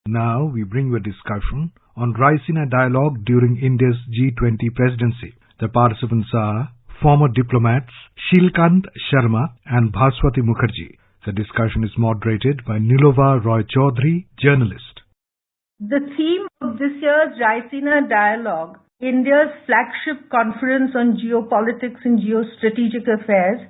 Now we bring you a discussion on Raisina dialogue during India's G20 presidency. The participants are former diplomats Shilkant Sharma and Bhaswati Mukherjee. The discussion is moderated by Nilova Roy Chaudhary, journalist. The theme of this year's Raisina dialogue, India's flagship conference on geopolitics and geostrategic affairs,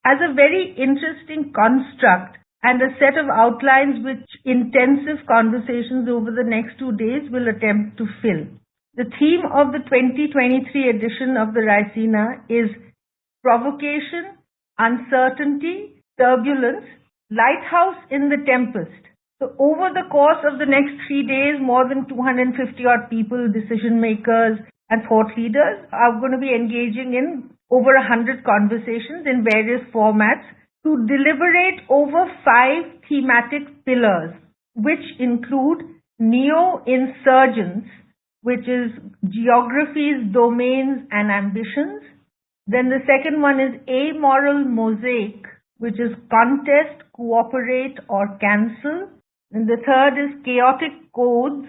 has a very interesting construct and a set of outlines which intensive conversations over the next 2 days will attempt to fill. The theme of the 2023 edition of the Raisina is Provocation, Uncertainty, Turbulence, Lighthouse in the Tempest. So over the course of the next 3 days, more than 250 odd people, decision makers and thought leaders are going to be engaging in over 100 conversations in various formats to deliberate over 5 thematic pillars, which include neo-insurgence, which is geographies, domains and ambitions. Then the second one is amoral mosaic, which is contest, cooperate or cancel. And the third is chaotic codes,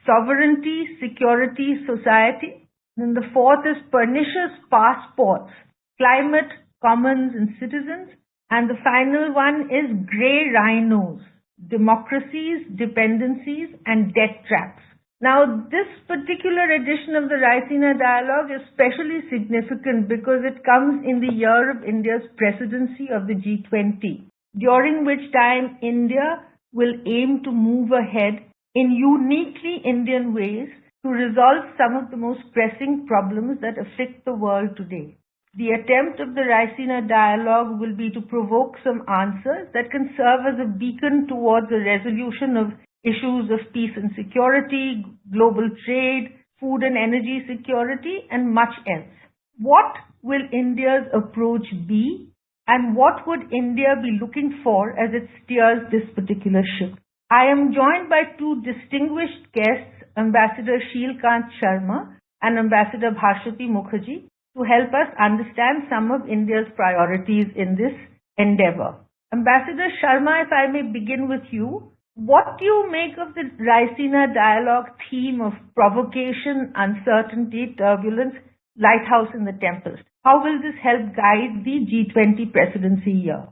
sovereignty, security, society. Then the fourth is pernicious passports, climate, commons and citizens. And the final one is grey rhinos, democracies, dependencies and debt traps. Now, this particular edition of the Raisina Dialogue is especially significant because it comes in the year of India's presidency of the G20, during which time India will aim to move ahead in uniquely Indian ways to resolve some of the most pressing problems that afflict the world today. The attempt of the Raisina dialogue will be to provoke some answers that can serve as a beacon towards the resolution of issues of peace and security, global trade, food and energy security, and much else. What will India's approach be, and what would India be looking for as it steers this particular ship? I am joined by 2 distinguished guests, Ambassador Shilkant Sharma and Ambassador Bhaswati Mukherjee, to help us understand some of India's priorities in this endeavor. Ambassador Sharma, if I may begin with you, what do you make of the Raisina dialogue theme of provocation, uncertainty, turbulence, lighthouse in the tempest? How will this help guide the G20 presidency year?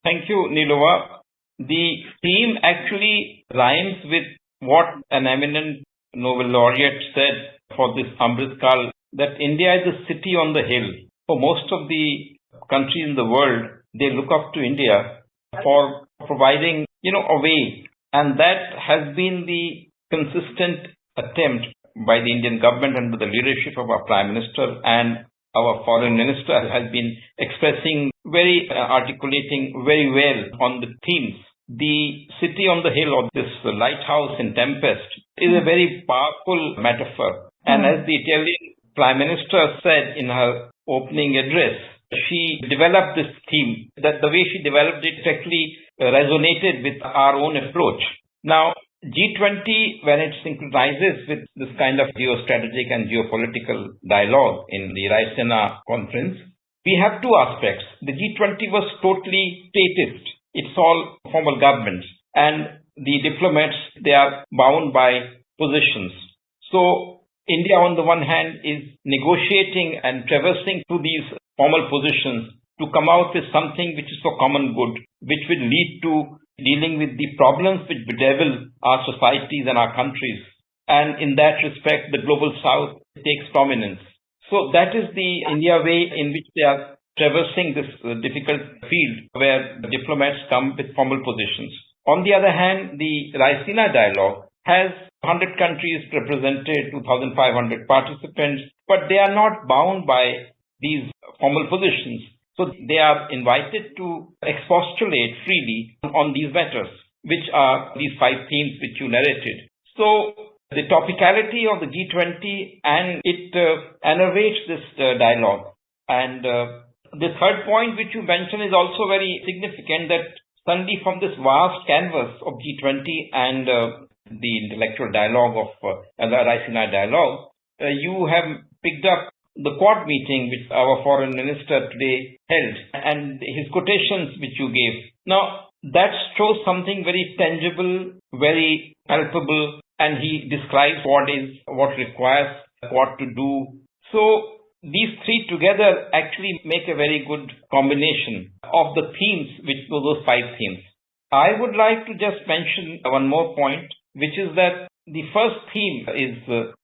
Thank you, Nilova. The theme actually rhymes with what an eminent Nobel laureate said for this Amrit Kal, that India is a city on the hill. For most of the countries in the world, they look up to India for providing, a way. And that has been the consistent attempt by the Indian government under the leadership of our Prime Minister, and our Foreign Minister has been articulating very well on the themes. The city on the hill, or this lighthouse in tempest, is a very powerful metaphor. And as the Italian Prime Minister said in her opening address, she developed this theme. That the way she developed it actually resonated with our own approach. Now, G20, when it synchronizes with this kind of geostrategic and geopolitical dialogue in the Raisina conference, we have 2 aspects. The G20 was totally statist. It's all formal governments. And the diplomats, they are bound by positions. So, India on the one hand is negotiating and traversing through these formal positions to come out with something which is for common good, which will lead to dealing with the problems which bedevil our societies and our countries. And in that respect, the global south takes prominence. So that is the India way in which they are traversing this difficult field where the diplomats come with formal positions. On the other hand, the Raisina dialogue has 100 countries represented, 2,500 participants, but they are not bound by these formal positions. So they are invited to expostulate freely on these matters, which are these 5 themes which you narrated. So the topicality of the G20 and it enervates this dialogue. And the third point which you mentioned is also very significant, that suddenly from this vast canvas of G20 and the intellectual dialogue of the Raisina dialogue, you have picked up the Quad meeting which our foreign minister today held and his quotations which you gave. Now, that shows something very tangible very palpable, and he describes what requires, what to do. So these three together actually make a very good combination of the themes, which were those five themes. I would like to just mention one more point, which is that the first theme is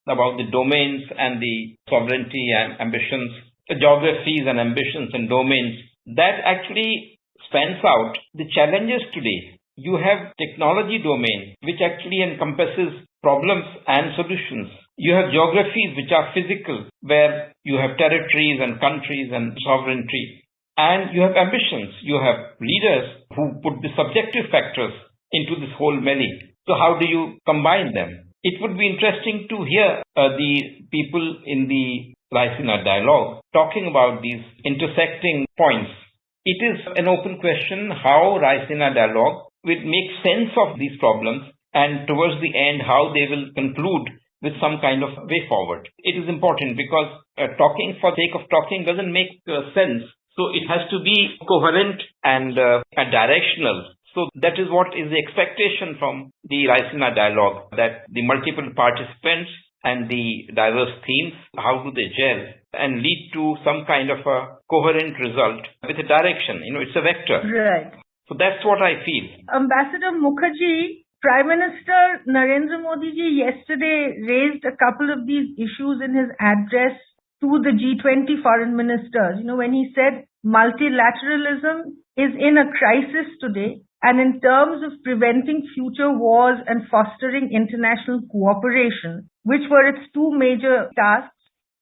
about the domains and the sovereignty and ambitions, the geographies and ambitions and domains. That actually spans out the challenges today. You have technology domain, which actually encompasses problems and solutions. You have geographies which are physical, where you have territories and countries and sovereignty. And you have ambitions. You have leaders who put the subjective factors into this whole melee. So how do you combine them? It would be interesting to hear the people in the Raisina dialogue talking about these intersecting points. It is an open question how Raisina dialogue will make sense of these problems, and towards the end how they will conclude with some kind of way forward. It is important because talking for sake of talking doesn't make sense. So it has to be coherent and directional. So that is what is the expectation from the Raisina dialogue, that the multiple participants and the diverse themes, how do they gel and lead to some kind of a coherent result with a direction. It's a vector. Right. So that's what I feel. Ambassador Mukherjee, Prime Minister Narendra Modi ji yesterday raised a couple of these issues in his address to the G20 foreign ministers. When he said multilateralism is in a crisis today, and in terms of preventing future wars and fostering international cooperation, which were its two major tasks,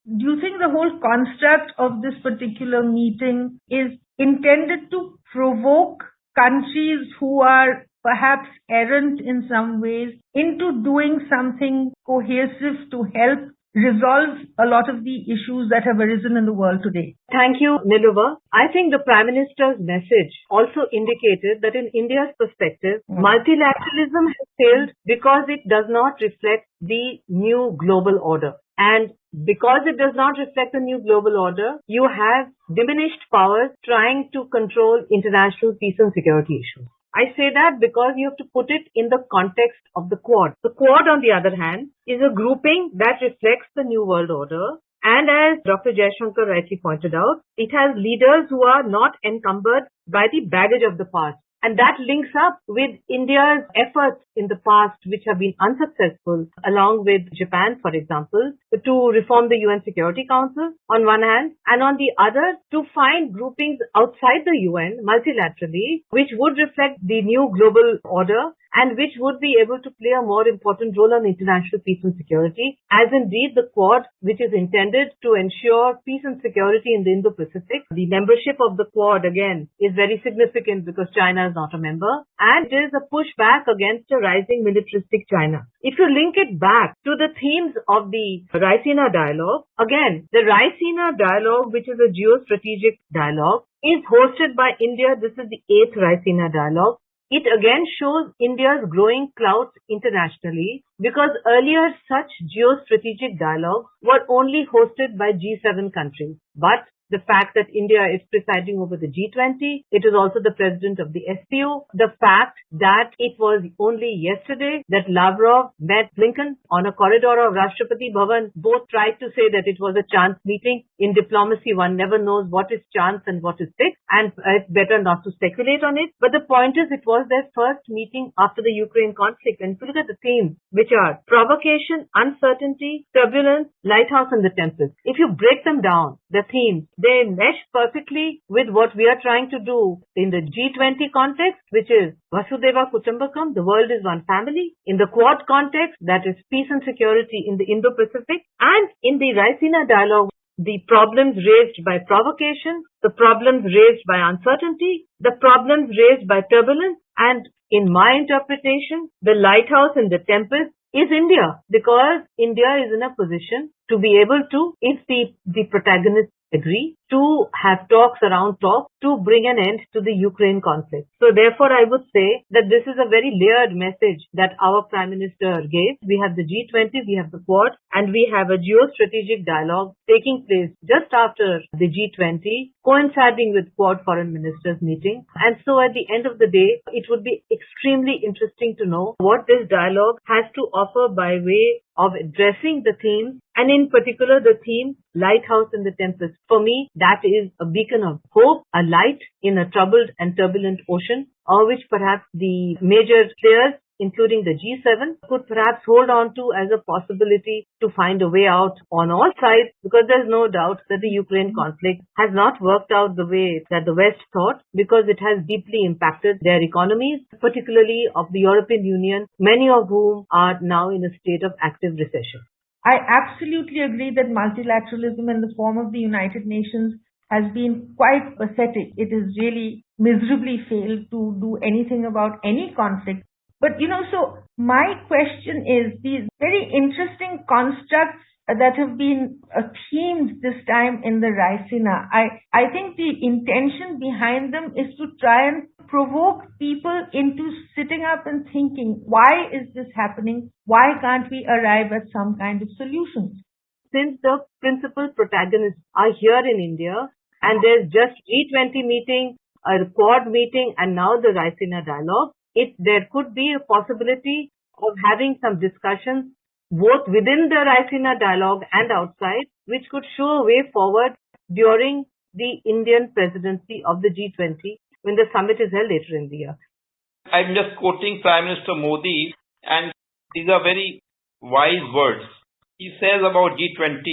do you think the whole construct of this particular meeting is intended to provoke countries who are perhaps errant in some ways into doing something cohesive to help resolve a lot of the issues that have arisen in the world today? Thank you, Niluva. I think the Prime Minister's message also indicated that in India's perspective, multilateralism has failed because it does not reflect the new global order. And because it does not reflect the new global order, you have diminished powers trying to control international peace and security issues. I say that because you have to put it in the context of the Quad. The Quad, on the other hand, is a grouping that reflects the New World Order. And as Dr. Jaishankar rightly pointed out, it has leaders who are not encumbered by the baggage of the past. And that links up with India's efforts in the past, which have been unsuccessful, along with Japan, for example, to reform the UN Security Council on one hand, and on the other, to find groupings outside the UN multilaterally, which would reflect the new global order and which would be able to play a more important role on international peace and security, as indeed the Quad, which is intended to ensure peace and security in the Indo-Pacific. The membership of the Quad, again, is very significant because China is not a member, and it is a pushback against a rising militaristic China. If you link it back to the themes of the Raisina dialogue, again, the Raisina dialogue, which is a geostrategic dialogue, is hosted by India. This is the 8th Raisina dialogue. It again shows India's growing clout internationally because earlier such geostrategic dialogues were only hosted by G7 countries. But the fact that India is presiding over the G20, it is also the president of the SPO, the fact that it was only yesterday that Lavrov met Blinken on a corridor of Rashtrapati Bhavan, both tried to say that it was a chance meeting. In diplomacy, one never knows what is chance and what is fixed, and it's better not to speculate on it. But the point is, it was their first meeting after the Ukraine conflict. And if you look at the themes, which are provocation, uncertainty, turbulence, lighthouse, and the tempest, if you break them down, the themes, they mesh perfectly with what we are trying to do in the G20 context, which is Vasudhaiva Kutumbakam, the world is one family. In the Quad context, that is peace and security in the Indo-Pacific. And in the Raisina dialogue, the problems raised by provocation, the problems raised by uncertainty, the problems raised by turbulence, and in my interpretation, the lighthouse in the tempest is India, because India is in a position to be able to, if the protagonists agree, to have talks around talks to bring an end to the Ukraine conflict. So therefore, I would say that this is a very layered message that our Prime Minister gave. We have the G20, we have the Quad, and we have a geostrategic dialogue taking place just after the G20, coinciding with Quad Foreign Ministers meeting. And so at the end of the day, it would be extremely interesting to know what this dialogue has to offer by way of addressing the theme, and in particular the theme Lighthouse in the Tempest. For me, that is a beacon of hope, a light in a troubled and turbulent ocean, or which perhaps the major players, including the G7, could perhaps hold on to as a possibility to find a way out on all sides, because there's no doubt that the Ukraine conflict has not worked out the way that the West thought, because it has deeply impacted their economies, particularly of the European Union, many of whom are now in a state of active recession. I absolutely agree that multilateralism in the form of the United Nations has been quite pathetic. It has really miserably failed to do anything about any conflict. But, so my question is, these very interesting constructs that have been themed this time in the Raisina, I think the intention behind them is to try and provoke people into sitting up and thinking, why is this happening? Why can't we arrive at some kind of solutions? Since the principal protagonists are here in India, and there's just G20 meeting, a Quad meeting, and now the Raisina dialogue, there could be a possibility of having some discussions both within the Raisina dialogue and outside, which could show a way forward during the Indian presidency of the G20 when the summit is held later in the year. I'm just quoting Prime Minister Modi, and these are very wise words. He says about G20,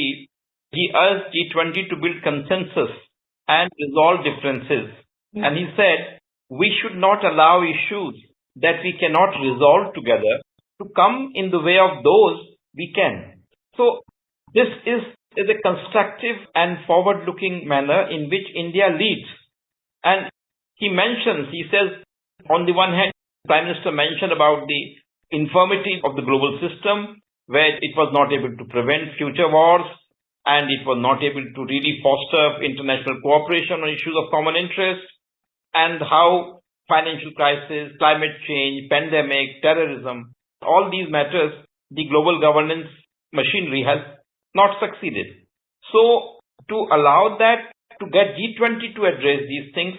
he urged G20 to build consensus and resolve differences. Yes. And he said, we should not allow issues that we cannot resolve together to come in the way of those we can. So this is a constructive and forward-looking manner in which India leads. And he says, on the one hand, the Prime Minister mentioned about the infirmity of the global system, where it was not able to prevent future wars, and it was not able to really foster international cooperation on issues of common interest, and how financial crisis, climate change, pandemic, terrorism, all these matters, the global governance machinery has not succeeded. So to allow that, to get G20 to address these things,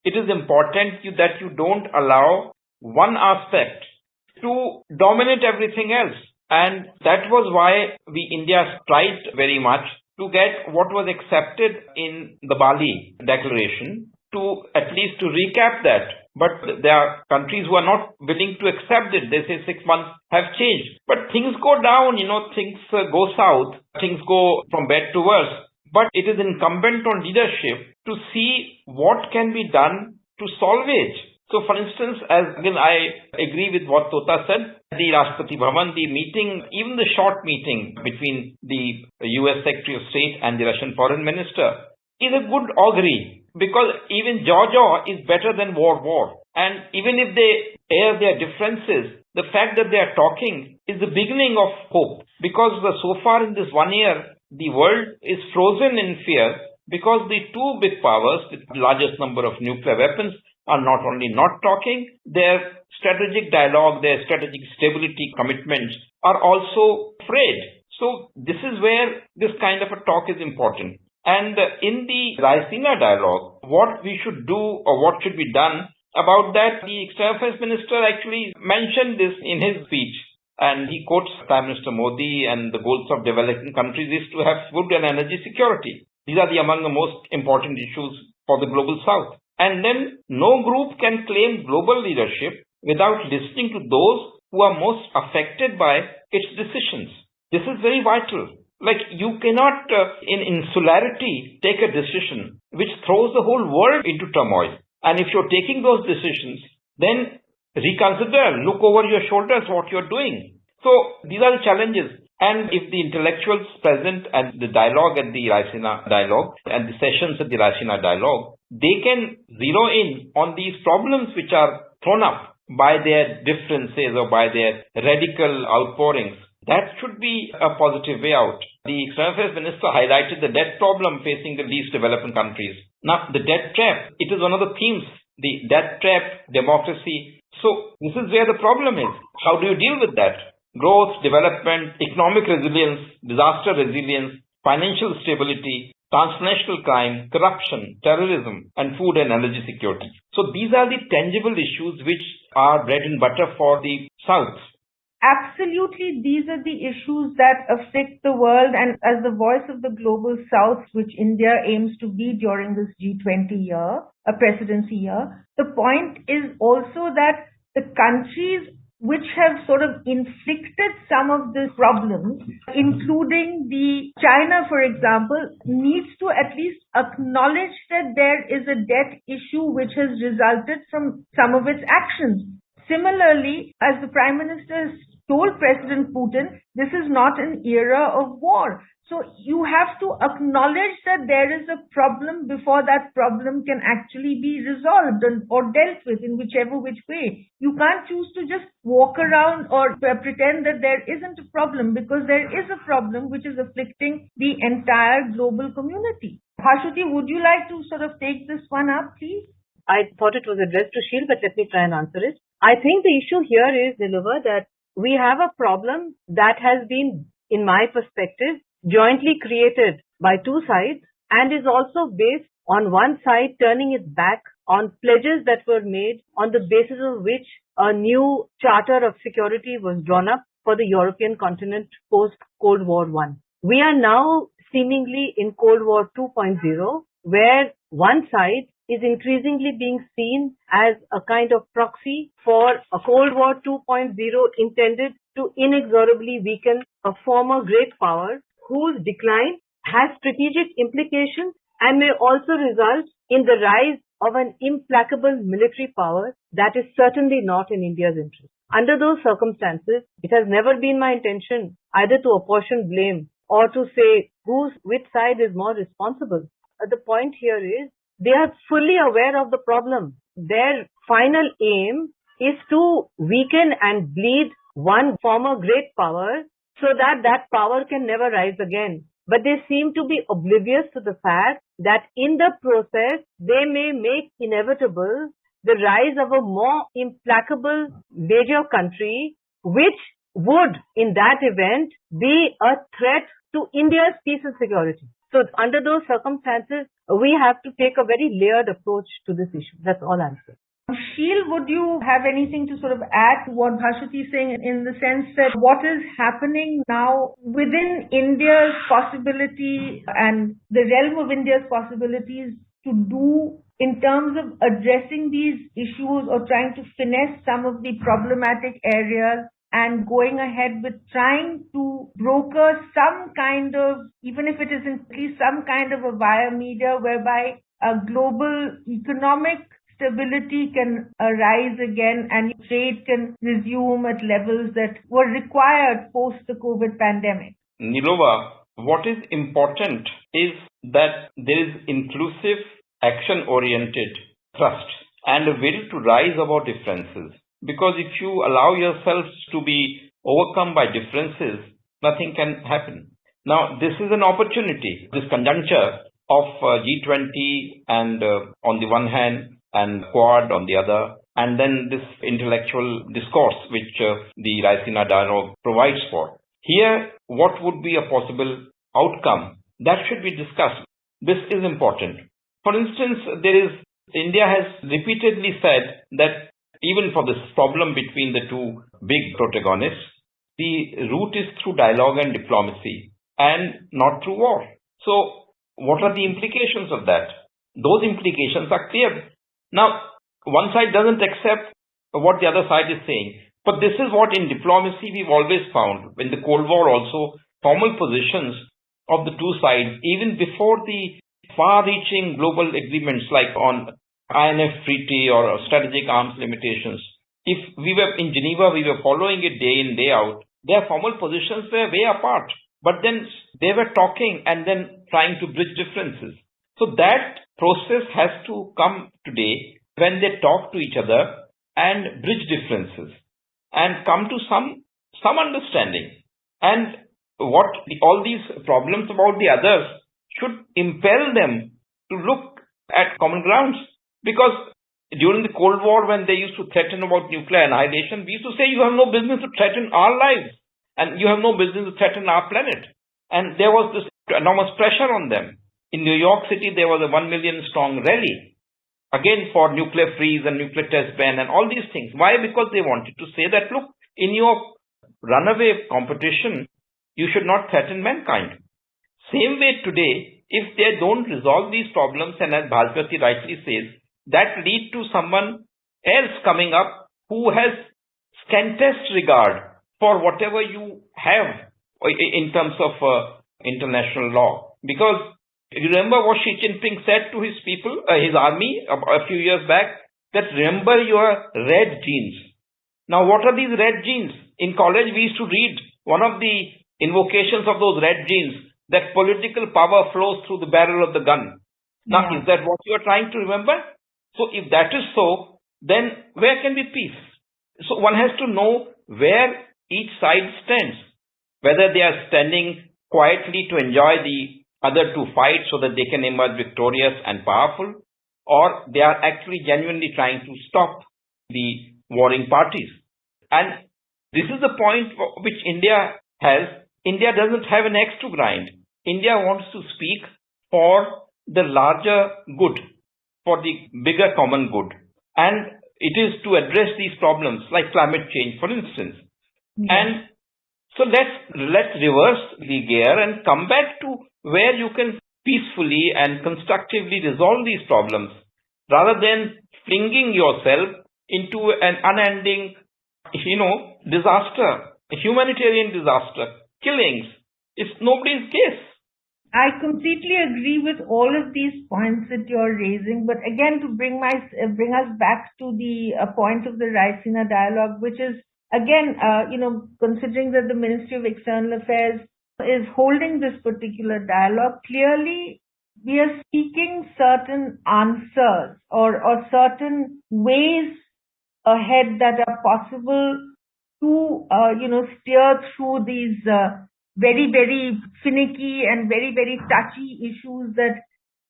it is important that you don't allow one aspect to dominate everything else. And that was why India tried very much to get what was accepted in the Bali Declaration, to at least to recap that. But there are countries who are not willing to accept it. They say 6 months have changed. But things go down, things go south, things go from bad to worse. But it is incumbent on leadership to see what can be done to salvage. So for instance, again I agree with what Tota said, the Rashtrapati Bhavan, the meeting, even the short meeting between the US Secretary of State and the Russian Foreign Minister is a good augury, because even jaw is better than war. And even if they air their differences, the fact that they are talking is the beginning of hope, because so far in this 1 year, the world is frozen in fear, because the two big powers with the largest number of nuclear weapons are not only not talking, their strategic dialogue, their strategic stability commitments are also frayed. So this is where this kind of a talk is important. And in the Raisina dialogue, what we should do or what should be done about that, the External Affairs Minister actually mentioned this in his speech. And he quotes Prime Minister Modi, and the goals of developing countries is to have food and energy security. These are among the most important issues for the global south. And then no group can claim global leadership without listening to those who are most affected by its decisions. This is very vital. Like, you cannot in insularity take a decision which throws the whole world into turmoil. And if you're taking those decisions, then reconsider, look over your shoulders what you're doing. So these are the challenges. And if the intellectuals present at the dialogue at the Raisina dialogue and the sessions at the Raisina dialogue, they can zero in on these problems which are thrown up by their differences or by their radical outpourings, That should be a positive way out. The External Affairs Minister highlighted the debt problem facing the least developing countries. Now, the debt trap, it is one of the themes. The debt trap, democracy. So, this is where the problem is. How do you deal with that? Growth, development, economic resilience, disaster resilience, financial stability, transnational crime, corruption, terrorism, and food and energy security. So, these are the tangible issues which are bread and butter for the South. Absolutely, these are the issues that affect the world, and as the voice of the global south, which India aims to be during this G20 year, a presidency year, the point is also that the countries which have sort of inflicted some of these problems, including the China, for example, needs to at least acknowledge that there is a debt issue which has resulted from some of its actions. Similarly, as the Prime Minister has told President Putin, this is not an era of war. So you have to acknowledge that there is a problem before that problem can actually be resolved or dealt with in whichever which way. You can't choose to just walk around or pretend that there isn't a problem, because there is a problem which is afflicting the entire global community. Bhaswati, would you like to sort of take this one up, please? I thought it was addressed to Sheel, but let me try and answer it. I think the issue here is, Niluva, that we have a problem that has been, in my perspective, jointly created by two sides and is also based on one side turning its back on pledges that were made on the basis of which a new charter of security was drawn up for the European continent post-Cold War I. We are now seemingly in Cold War 2.0, where one side is increasingly being seen as a kind of proxy for a Cold War 2.0 intended to inexorably weaken a former great power whose decline has strategic implications and may also result in the rise of an implacable military power that is certainly not in India's interest. Under those circumstances, it has never been my intention either to apportion blame or to say which side is more responsible. The point here is, they are fully aware of the problem. Their final aim is to weaken and bleed one former great power so that that power can never rise again. But they seem to be oblivious to the fact that in the process, they may make inevitable the rise of a more implacable major country, which would, in that event, be a threat to India's peace and security. So under those circumstances, we have to take a very layered approach to this issue. That's all I'm saying. Sheel, would you have anything to sort of add to what Bhaswati is saying, in the sense that what is happening now within India's possibility and the realm of India's possibilities to do in terms of addressing these issues or trying to finesse some of the problematic areas and going ahead with trying to broker some kind of, even if it isn't at least some kind of a via media whereby a global economic stability can arise again and trade can resume at levels that were required post the COVID pandemic? Nilova, what is important is that there is inclusive, action-oriented trust and a will to rise above differences. Because if you allow yourselves to be overcome by differences, nothing can happen. Now, this is an opportunity, this conjuncture of G20 and on the one hand and Quad on the other, and then this intellectual discourse which the Raisina dialogue provides for. Here, what would be a possible outcome? That should be discussed. This is important. For instance, India has repeatedly said that even for this problem between the two big protagonists, the route is through dialogue and diplomacy and not through war. So, what are the implications of that? Those implications are clear. Now, one side doesn't accept what the other side is saying. But this is what in diplomacy we've always found. In the Cold War also, formal positions of the two sides, even before the far-reaching global agreements like on INF treaty or strategic arms limitations. If we were in Geneva, we were following it day in, day out. Their formal positions were way apart. But then they were talking and then trying to bridge differences. So that process has to come today when they talk to each other and bridge differences and come to some understanding. And what all these problems about the others should impel them to look at common grounds. Because during the Cold War, when they used to threaten about nuclear annihilation, we used to say, you have no business to threaten our lives, and you have no business to threaten our planet. And there was this enormous pressure on them. In New York City, there was a 1 million strong rally, again for nuclear freeze and nuclear test ban and all these things. Why? Because they wanted to say that, look, in your runaway competition, you should not threaten mankind. Same way today, if they don't resolve these problems, and as Bhaswati rightly says, that lead to someone else coming up who has scantest regard for whatever you have in terms of international law. Because remember what Xi Jinping said to his people, his army a few years back, that remember your red genes. Now what are these red genes? In college we used to read one of the invocations of those red genes, that political power flows through the barrel of the gun. Now is that what you are trying to remember? So if that is so, then where can be peace? So one has to know where each side stands, whether they are standing quietly to enjoy the other to fight so that they can emerge victorious and powerful, or they are actually genuinely trying to stop the warring parties. And this is the point which India has. India doesn't have an axe to grind. India wants to speak for the larger good, for the bigger common good. And it is to address these problems like climate change, for instance. And so let's reverse the gear and come back to where you can peacefully and constructively resolve these problems, rather than flinging yourself into an unending, disaster, a humanitarian disaster, killings. It's nobody's case. I completely agree with all of these points that you're raising, but again, to bring us back to the point of the Raisina dialogue, which is again, considering that the Ministry of External Affairs is holding this particular dialogue, clearly we are seeking certain answers or certain ways ahead that are possible to, steer through these very, very finicky and very, very touchy issues that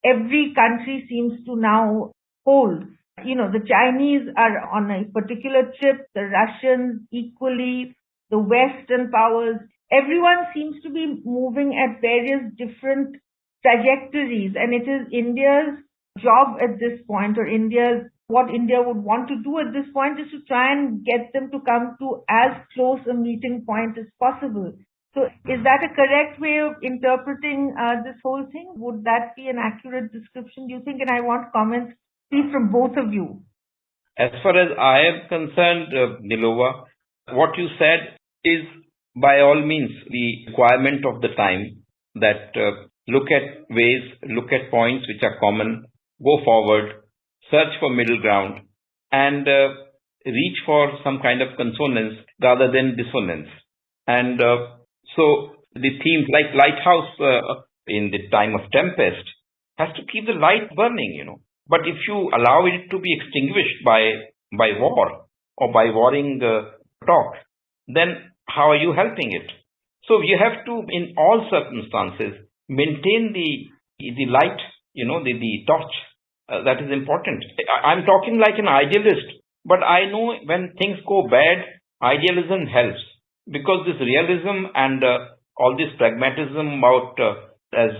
every country seems to now hold. The Chinese are on a particular trip, the Russians equally, the Western powers. Everyone seems to be moving at various different trajectories, and it is India's job at this point, or what India would want to do at this point, is to try and get them to come to as close a meeting point as possible. So is that a correct way of interpreting this whole thing? Would that be an accurate description, do you think? And I want comments, please, from both of you. As far as I am concerned, Nilova, what you said is by all means the requirement of the time, that look at ways, look at points which are common, go forward, search for middle ground, and reach for some kind of consonance rather than dissonance. And so the themes like lighthouse in the time of tempest has to keep the light burning, But if you allow it to be extinguished by war or by warring talk, then how are you helping it? So you have to, in all circumstances, maintain the light, the torch. That is important. I'm talking like an idealist, but I know when things go bad, idealism helps. Because this realism and all this pragmatism about, as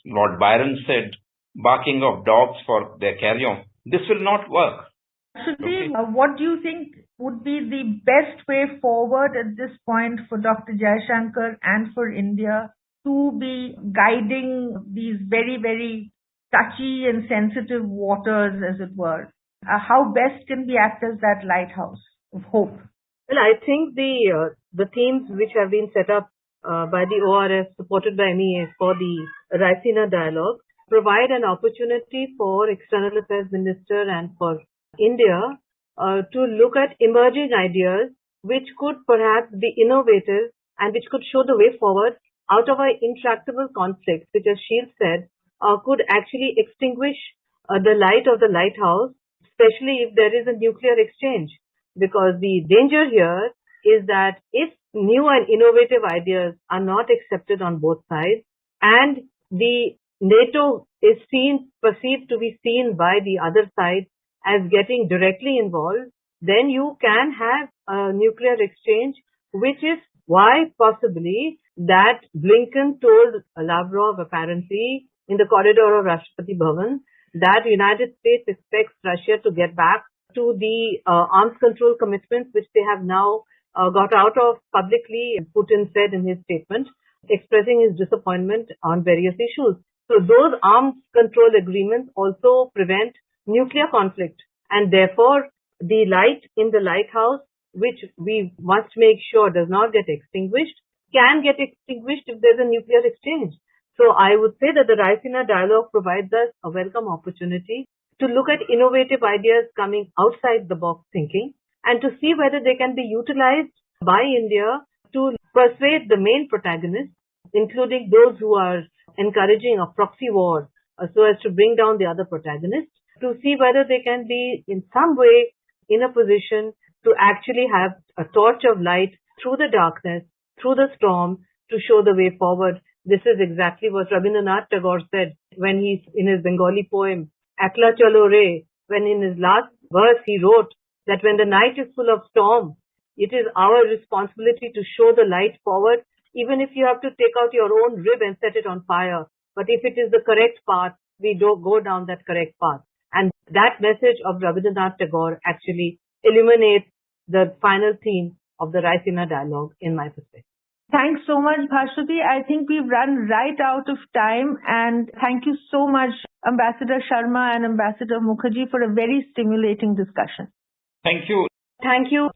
Lord Byron said, barking of dogs for their carrion, this will not work. Sudeep, what do you think would be the best way forward at this point for Dr. Jaishankar and for India to be guiding these very, very touchy and sensitive waters, as it were? How best can we act as that lighthouse of hope? Well, I think the themes which have been set up by the ORF, supported by MEA, for the Raisina dialogue provide an opportunity for External Affairs Minister and for India to look at emerging ideas which could perhaps be innovative and which could show the way forward out of our intractable conflicts, which, as Sheil said, could actually extinguish the light of the lighthouse, especially if there is a nuclear exchange. Because the danger here is that if new and innovative ideas are not accepted on both sides, and the NATO is perceived to be seen by the other side as getting directly involved, then you can have a nuclear exchange, which is why possibly that Blinken told Lavrov apparently in the corridor of Rashtrapati Bhavan that United States expects Russia to get back to the arms control commitments which they have now got out of publicly, Putin said in his statement, expressing his disappointment on various issues. So those arms control agreements also prevent nuclear conflict, and therefore the light in the lighthouse, which we must make sure does not get extinguished, can get extinguished if there's a nuclear exchange. So I would say that the Raisina dialogue provides us a welcome opportunity to look at innovative ideas coming outside the box thinking and to see whether they can be utilized by India to persuade the main protagonists, including those who are encouraging a proxy war so as to bring down the other protagonists, to see whether they can be in some way in a position to actually have a torch of light through the darkness, through the storm, to show the way forward. This is exactly what Rabindranath Tagore said when he, in his Bengali poem, Akla Chalo Re, when in his last verse he wrote that when the night is full of storm, it is our responsibility to show the light forward, even if you have to take out your own rib and set it on fire. But if it is the correct path, we don't go down that correct path. And that message of Rabindranath Tagore actually illuminates the final theme of the Raisina dialogue in my perspective. Thanks so much, Bhashwati. I think we've run right out of time, and thank you so much, Ambassador Sharma and Ambassador Mukherjee, for a very stimulating discussion. Thank you. Thank you.